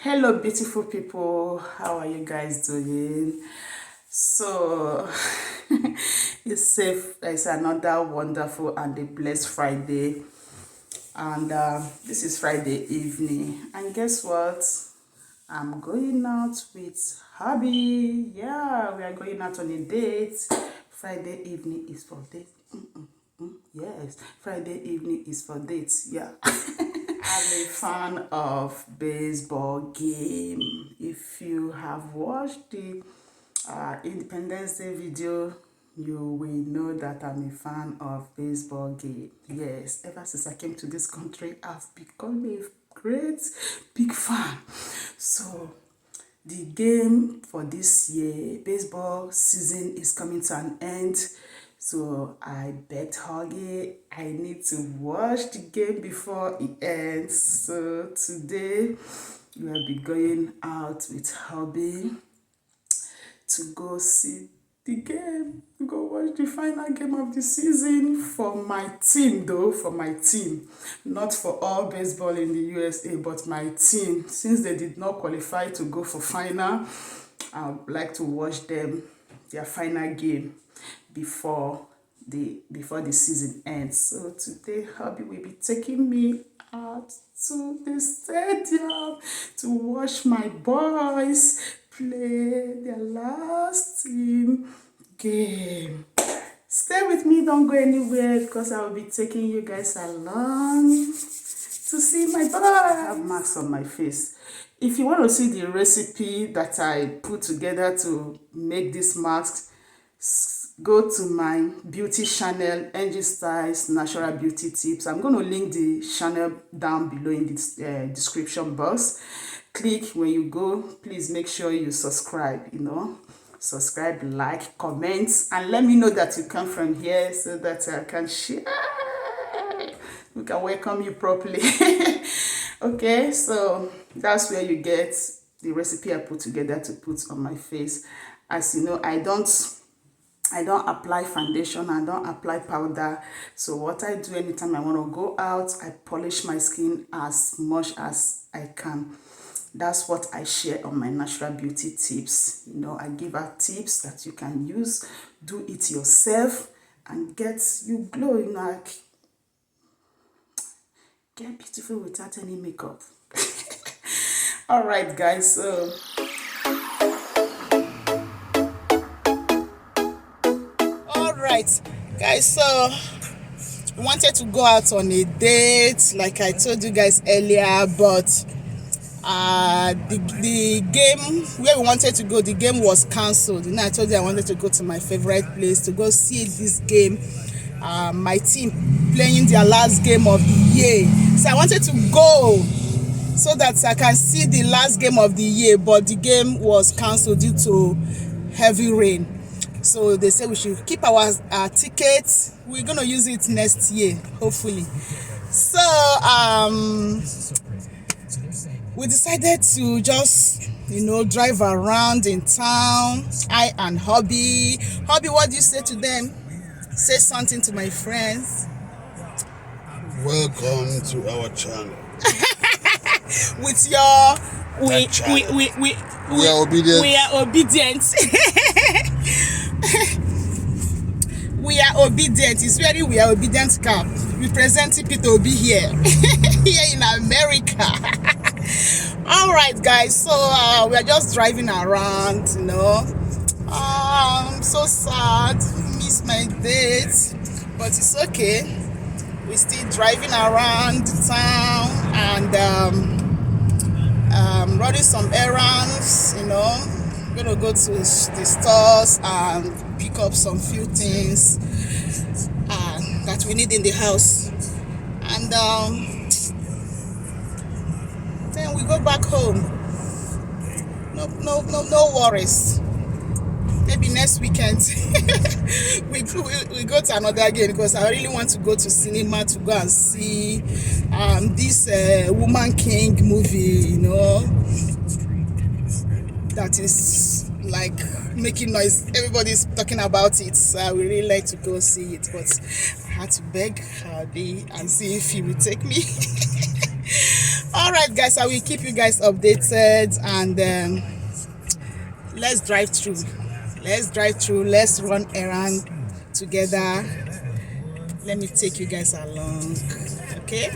Hello beautiful people, how are you guys doing? So it's another wonderful and a blessed Friday, and this is Friday evening, and guess what, I'm going out with hubby. Yeah, we are going out on a date. Friday evening is for date. Yes, Friday evening is for dates. Yeah. I'm a fan of baseball game. If you have watched the Independence Day video, you will know that I'm a fan of baseball game. Yes, ever since I came to this country, I've become a great big fan. So the game for this year, baseball season, is coming to an end. So I begged Huggy, I need to watch the game before it ends. So today we will be going out with hubby to go see the game, to go watch the final game of the season for my team, though, for my team. Not for all baseball in the USA, but my team. Since they did not qualify to go for final, I would like to watch them, their final game, before the season ends. So today hubby will be taking me out to the stadium to watch my boys play their last team game. Stay with me, don't go anywhere, because I will be taking you guys along to see my boys. I have marks on my face. If you want to see the recipe that I put together to make these masks, go to my beauty channel, NG Styles Natural Beauty Tips. I'm going to link the channel down below in the description box. Click when you go. Please make sure you subscribe, subscribe, like, comment, and let me know that you come from here so that I can share. We can welcome you properly. Okay, so that's where you get the recipe I put together to put on my face. As you know, I don't apply foundation, I don't apply powder. So what I do anytime I want to go out, I polish my skin as much as I can. That's what I share on my natural beauty tips. I give out tips that you can use, do it yourself, and get you glowing, like get beautiful without any makeup. All right, guys, so guys, so we wanted to go out on a date like I told you guys earlier, but the game where we wanted to go, the game was cancelled. I told you I wanted to go to my favorite place to go see this game, my team playing their last game of the year. So I wanted to go so that I can see the last game of the year, but the game was cancelled due to heavy rain. So they said we should keep our tickets. We're gonna use it next year, hopefully. So we decided to just drive around in town. I and hubby. Hubby, what do you say to them? Say something to my friends. Welcome to our channel. With your we are obedient. We are obedient. We are obedient. It's very we are obedient cap. Representing Peter Obi here. Here in America. All right, guys. So we are just driving around, I'm so sad. Miss my date. But it's okay. We're still driving around town and running some errands, gonna go to the stores and pick up some few things that we need in the house, and then we go back home. No worries. Maybe next weekend we go to another game, because I really want to go to cinema to go and see this Woman King movie, that is like making noise. Everybody's talking about it, so I would really like to go see it, but I had to beg Hubby and see if he would take me. All right, guys, I will keep you guys updated, and let's drive through. Let's run errand together. Let me take you guys along, okay?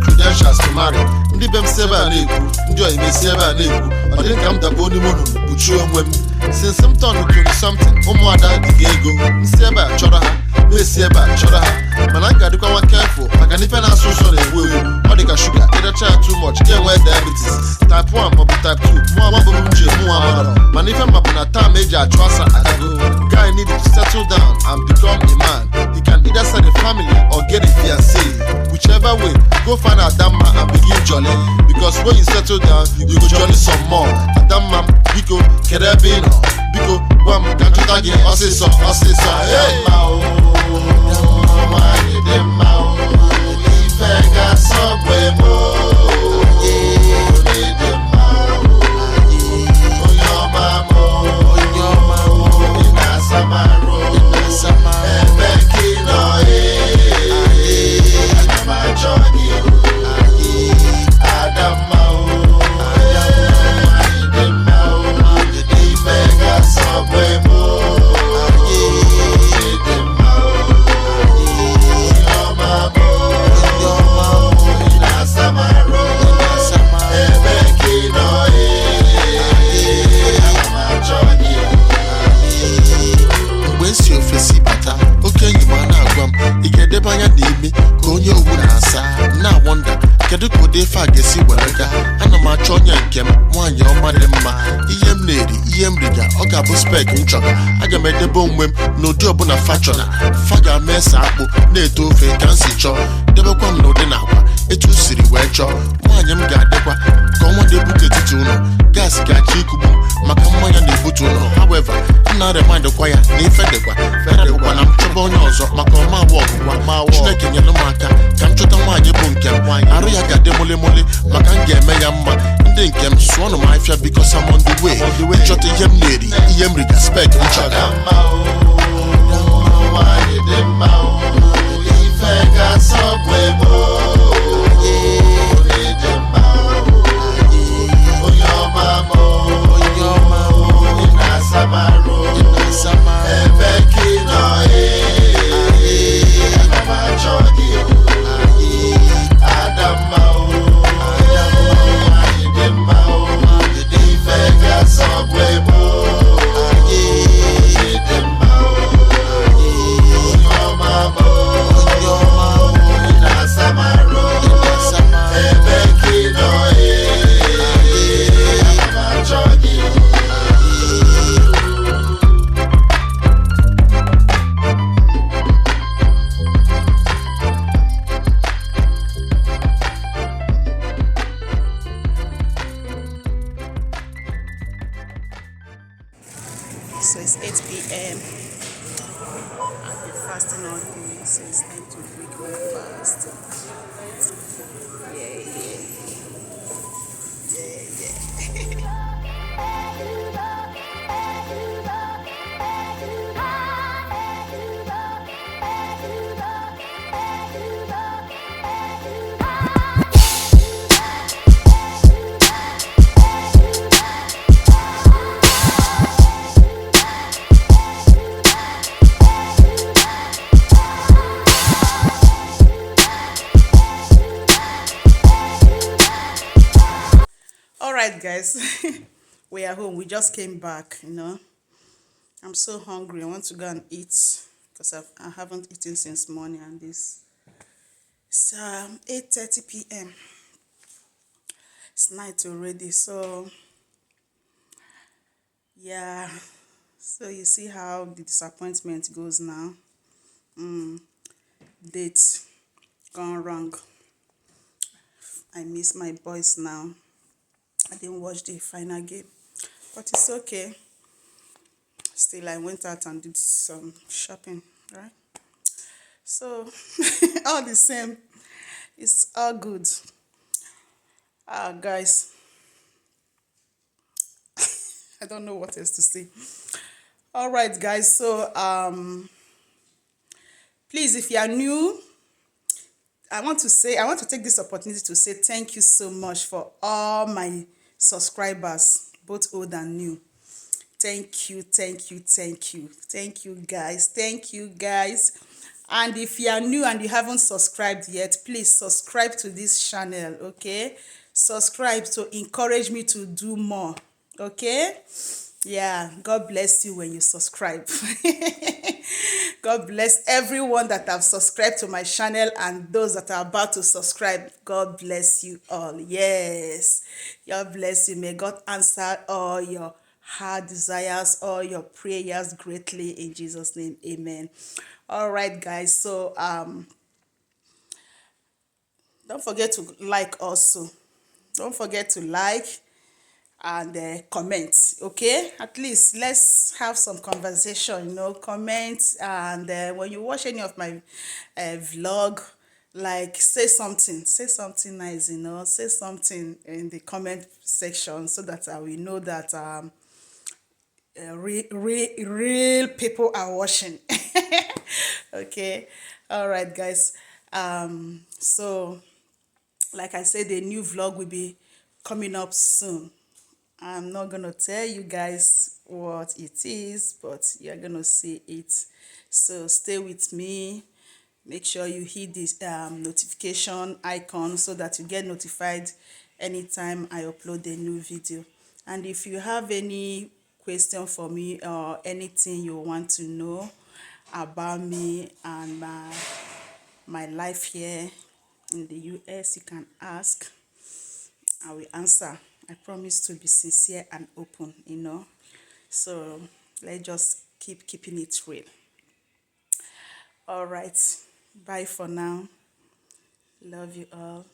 credentials to marry. Ndị be m si ebe a na-ekwu, ndị oyi mesi ebe a na-ekwu, ọ dị ka m dabo n'ime unu kpuchie onwe m. Since m turn 20-something, ụmụada dịga ego, nsi ebe a chọrọ ha, na-esi ebe a chọrọ ha. Mana m ga-adịkwa nwa careful maka na ife na-asụ ụsọ na-ewu ewu. Ọ dị ka sugar, ịdacha ya too much, ga-enwe diabetes. Type 1 maọbụ type 2, mụọ agbabụ m ji mụọ amarọ. Mana ife mma bụ na taa eji achụ asa agago. Guy need to settle down and become a man. He can either start a family or get a fiancé. Whichever way, go find Adamma and begin jolly. Because when you settle down, you go jolly some more. Adamma, Biko, Kerebino, Biko, Wam, Kantutagi, Osiso, Osiso. Hey, Mao, Mao, Ifega, Subway, Mo. Kedu ka ụdị ife a ga-esi were gaa? Ana m achọ onye nke m, nwaanyị ọma dị mma. Ihe m na-eri, ihe m riga, ọ ga-abụ spek m chọrọ. Aga m edebe onwe m n'ụdị ọbụla fachọna. Fa ga-ama ese akpụ na-eto ofe ka m si chọọ. Debekwa m n'ụdị na agwa etu o siri wee chọọ. Nwaanyị m ga-adịkwa ka ọnwa na-ebute etiti ụlọ. Gas ga-achọ ikugbu maka mmanya na-ebute ụlọ. However, m na-arịmandịkwa ya na ife dịkwa dịkwa na m chọba onye ọzọ maka ọma awa ọgwụgwa. Chineke nyere m aka ka m chọta nwaanyị bụ nke m. Arụ ya ga-adị mụlịmụlị maka m ga-eme ya mma. Ndị nke m sụọnụ m afịa because I'm on the way. Chọta ihe m na-eri, ihe m riga spek m chọga. So it's 8 p.m. I've been fasting all day, so it's time to break my fast. Yeah. guys. We are home. We just came back, you know. I'm so hungry. I want to go and eat because I haven't eaten since morning, and it's 8:30 p.m. It's night already, so yeah. So you see how the disappointment goes now. Date gone wrong. I miss my boys now. I didn't watch the final game, but it's okay. Still, I went out and did some shopping, right? So, all the same, it's all good. Guys, I don't know what else to say. All right, guys. So, please, if you are new, I want to take this opportunity to say thank you so much for all my subscribers, both old and new. Thank you, thank you, thank you. Thank you, guys. Thank you, guys. And if you are new and you haven't subscribed yet, please subscribe to this channel, okay? Subscribe to encourage me to do more, okay? Yeah, God bless you when you subscribe. God bless everyone that have subscribed to my channel and those that are about to subscribe. God bless you all. Yes. God bless you. May God answer all your heart desires, all your prayers greatly in Jesus' name. Amen. All right, guys. So don't forget to like also. Don't forget to like and comment, okay? At least let's have some conversation, you know, comment. And when you watch any of my vlog, like say something nice, you know, say something in the comment section so that I will know that real people are watching. Okay. All right, guys. So like I said, the new vlog will be coming up soon. I'm not gonna tell you guys what it is, but you're gonna see it. So stay with me. Make sure you hit this notification icon so that you get notified anytime I upload a new video. And if you have any question for me or anything you want to know about me and my life here in the US, you can ask. I will answer. I promise to be sincere and open, you know. So let's just keeping it real. All right. Bye for now. Love you all.